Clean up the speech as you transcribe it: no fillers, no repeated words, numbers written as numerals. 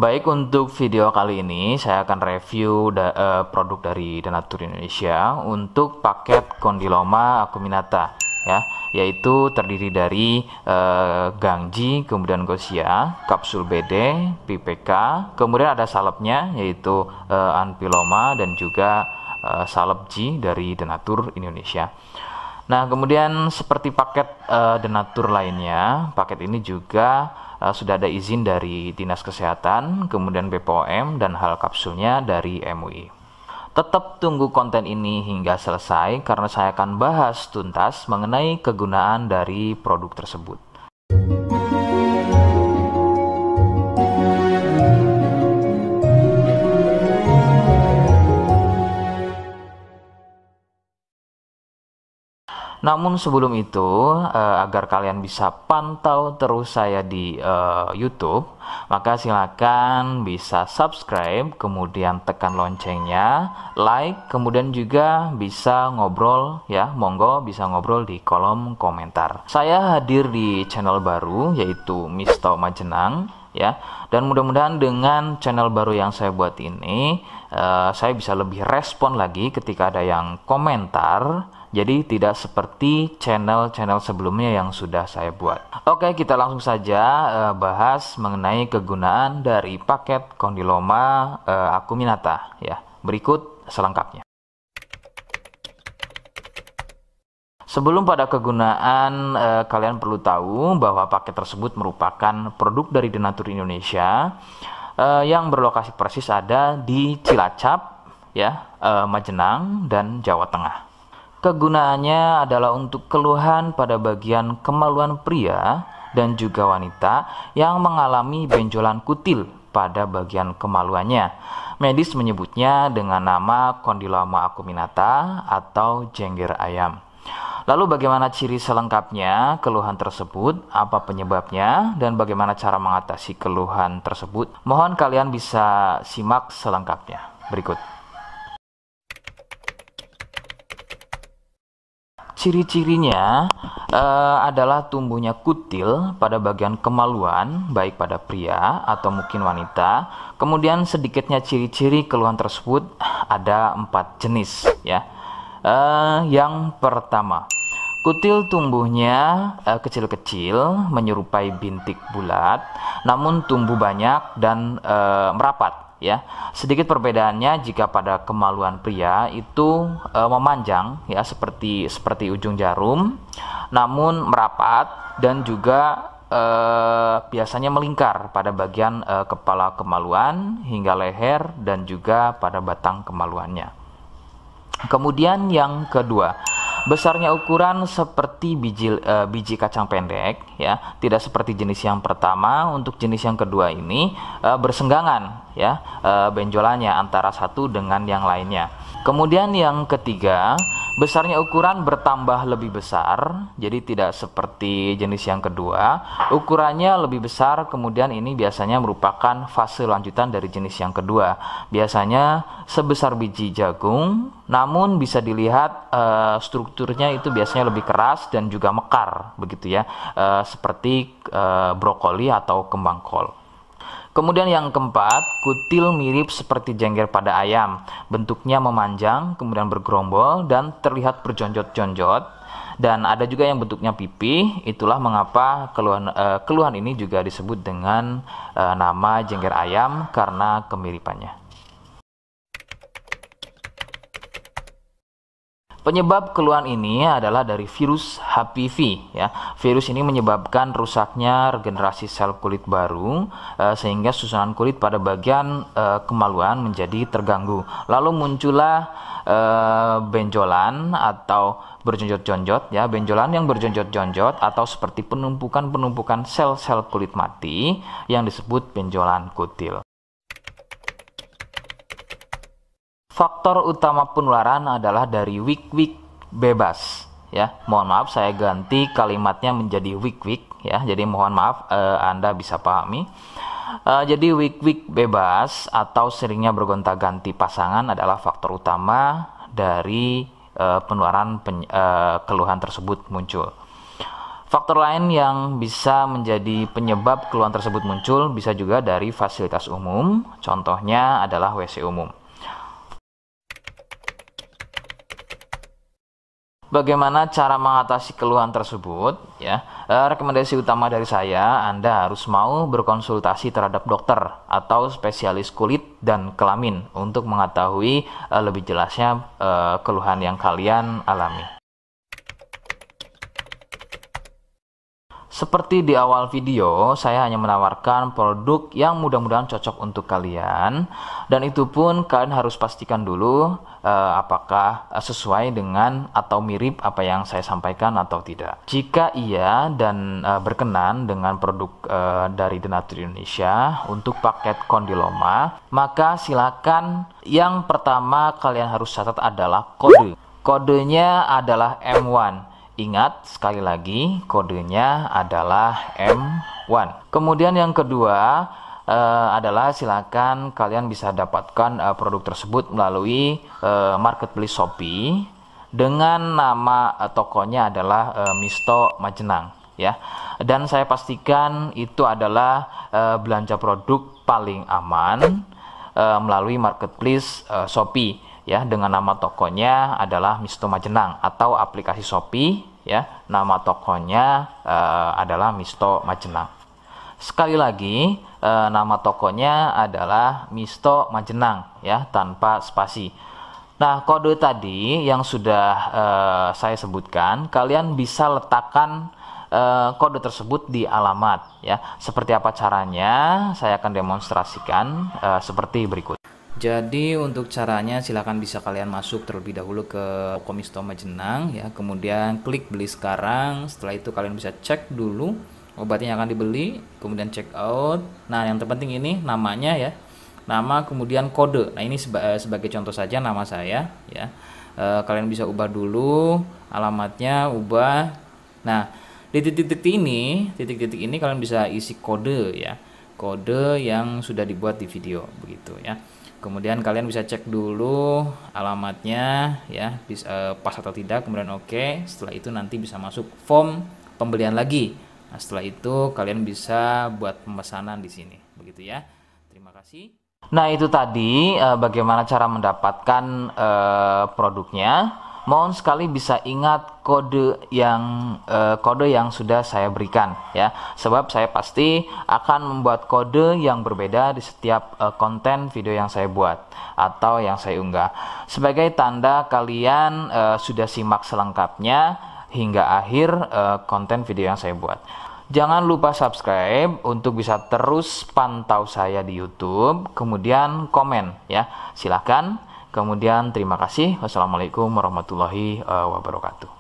Baik, untuk video kali ini saya akan review produk dari Denatur Indonesia untuk paket Condyloma acuminata ya, yaitu terdiri dari Gangji, kemudian Gosia, kapsul BD, PPK, kemudian ada salepnya yaitu Anpiloma dan juga salep G dari Denatur Indonesia. Nah, kemudian seperti paket Denatur lainnya, paket ini juga sudah ada izin dari Dinas Kesehatan, kemudian BPOM, dan hal kapsulnya dari MUI. Tetap tunggu konten ini hingga selesai karena saya akan bahas tuntas mengenai kegunaan dari produk tersebut. Namun sebelum itu, agar kalian bisa pantau terus saya di YouTube, maka silakan bisa subscribe, kemudian tekan loncengnya, like, kemudian juga bisa ngobrol ya, monggo bisa ngobrol di kolom komentar. Saya hadir di channel baru yaitu Misto Majenang ya, dan mudah-mudahan dengan channel baru yang saya buat ini, saya bisa lebih respon lagi ketika ada yang komentar. Jadi tidak seperti channel-channel sebelumnya yang sudah saya buat. Oke, kita langsung saja bahas mengenai kegunaan dari paket Condyloma acuminata ya. Berikut selengkapnya. Sebelum pada kegunaan, kalian perlu tahu bahwa paket tersebut merupakan produk dari Denatur Indonesia yang berlokasi persis ada di Cilacap ya, Majenang dan Jawa Tengah. Kegunaannya adalah untuk keluhan pada bagian kemaluan pria dan juga wanita yang mengalami benjolan kutil pada bagian kemaluannya. Medis menyebutnya dengan nama Condyloma acuminata atau jengger ayam. Lalu bagaimana ciri selengkapnya keluhan tersebut, apa penyebabnya, dan bagaimana cara mengatasi keluhan tersebut? Mohon kalian bisa simak selengkapnya. Berikut. Ciri-cirinya adalah tumbuhnya kutil pada bagian kemaluan, baik pada pria atau mungkin wanita. Kemudian sedikitnya ciri-ciri keluhan tersebut ada 4 jenis ya. Yang pertama, kutil tumbuhnya kecil-kecil, menyerupai bintik bulat, namun tumbuh banyak dan merapat. Ya, sedikit perbedaannya jika pada kemaluan pria itu memanjang ya seperti ujung jarum, namun merapat dan juga biasanya melingkar pada bagian kepala kemaluan hingga leher dan juga pada batang kemaluannya. Kemudian yang kedua, besarnya ukuran seperti biji kacang pendek ya, tidak seperti jenis yang pertama. Untuk jenis yang kedua ini bersenggangan ya, benjolannya antara satu dengan yang lainnya. Kemudian yang ketiga, besarnya ukuran bertambah lebih besar, jadi tidak seperti jenis yang kedua, ukurannya lebih besar. Kemudian ini biasanya merupakan fase lanjutan dari jenis yang kedua, biasanya sebesar biji jagung, namun bisa dilihat strukturnya itu biasanya lebih keras dan juga mekar begitu ya, seperti brokoli atau kembang kol. Kemudian yang keempat, kutil mirip seperti jengger pada ayam, bentuknya memanjang, kemudian bergerombol dan terlihat berjonjot-jonjot, dan ada juga yang bentuknya pipih. Itulah mengapa keluhan ini juga disebut dengan nama jengger ayam karena kemiripannya. Penyebab keluhan ini adalah dari virus HPV ya. Virus ini menyebabkan rusaknya regenerasi sel kulit baru sehingga susunan kulit pada bagian kemaluan menjadi terganggu. Lalu muncullah benjolan atau berjonjot-jonjot ya, benjolan yang berjonjot-jonjot atau seperti penumpukan sel-sel kulit mati yang disebut benjolan kutil. Faktor utama penularan adalah dari wik-wik bebas ya. Mohon maaf saya ganti kalimatnya menjadi wik-wik ya. Jadi mohon maaf Anda bisa pahami. Jadi wik-wik bebas atau seringnya bergonta-ganti pasangan adalah faktor utama dari penularan keluhan tersebut muncul. Faktor lain yang bisa menjadi penyebab keluhan tersebut muncul bisa juga dari fasilitas umum, contohnya adalah WC umum. Bagaimana cara mengatasi keluhan tersebut? Ya, rekomendasi utama dari saya, Anda harus mau berkonsultasi terhadap dokter atau spesialis kulit dan kelamin untuk mengetahui lebih jelasnya keluhan yang kalian alami. Seperti di awal video, saya hanya menawarkan produk yang mudah-mudahan cocok untuk kalian, dan itu pun kalian harus pastikan dulu apakah sesuai dengan atau mirip apa yang saya sampaikan atau tidak. Jika iya dan berkenan dengan produk dari The Nature Indonesia untuk paket kondiloma, maka silakan yang pertama kalian harus catat adalah kode. Kodenya adalah M1. Ingat, sekali lagi, kodenya adalah M1. Kemudian yang kedua adalah silakan kalian bisa dapatkan produk tersebut melalui marketplace Shopee dengan nama tokonya adalah Misto Majenang, ya. Dan saya pastikan itu adalah belanja produk paling aman melalui marketplace Shopee, ya, dengan nama tokonya adalah Misto Majenang, atau aplikasi Shopee, ya, nama tokonya adalah Misto Majenang. Sekali lagi, nama tokonya adalah Misto Majenang, ya, tanpa spasi. Nah, kode tadi yang sudah saya sebutkan, kalian bisa letakkan kode tersebut di alamat, ya. Seperti apa caranya? Saya akan demonstrasikan seperti berikut. Jadi untuk caranya silahkan bisa kalian masuk terlebih dahulu ke toko Misto Majenang, ya, kemudian klik beli sekarang. Setelah itu kalian bisa cek dulu obatnya yang akan dibeli, kemudian check out. Nah, yang terpenting ini namanya, ya, nama kemudian kode. Nah, ini sebagai contoh saja nama saya, ya. Kalian bisa ubah dulu alamatnya, ubah. Nah, di titik-titik ini kalian bisa isi kode, ya, kode yang sudah dibuat di video, begitu, ya. Kemudian kalian bisa cek dulu alamatnya, ya, pas atau tidak, kemudian oke. Setelah itu nanti bisa masuk form pembelian lagi. Nah, setelah itu kalian bisa buat pemesanan di sini, begitu, ya. Terima kasih. Nah, itu tadi bagaimana cara mendapatkan produknya. Mohon sekali bisa ingat kode yang sudah saya berikan, ya, sebab saya pasti akan membuat kode yang berbeda di setiap konten video yang saya buat atau yang saya unggah, sebagai tanda kalian sudah simak selengkapnya hingga akhir konten video yang saya buat. Jangan lupa subscribe untuk bisa terus pantau saya di YouTube, kemudian komen, ya, silahkan. Kemudian terima kasih. Wassalamualaikum warahmatullahi wabarakatuh.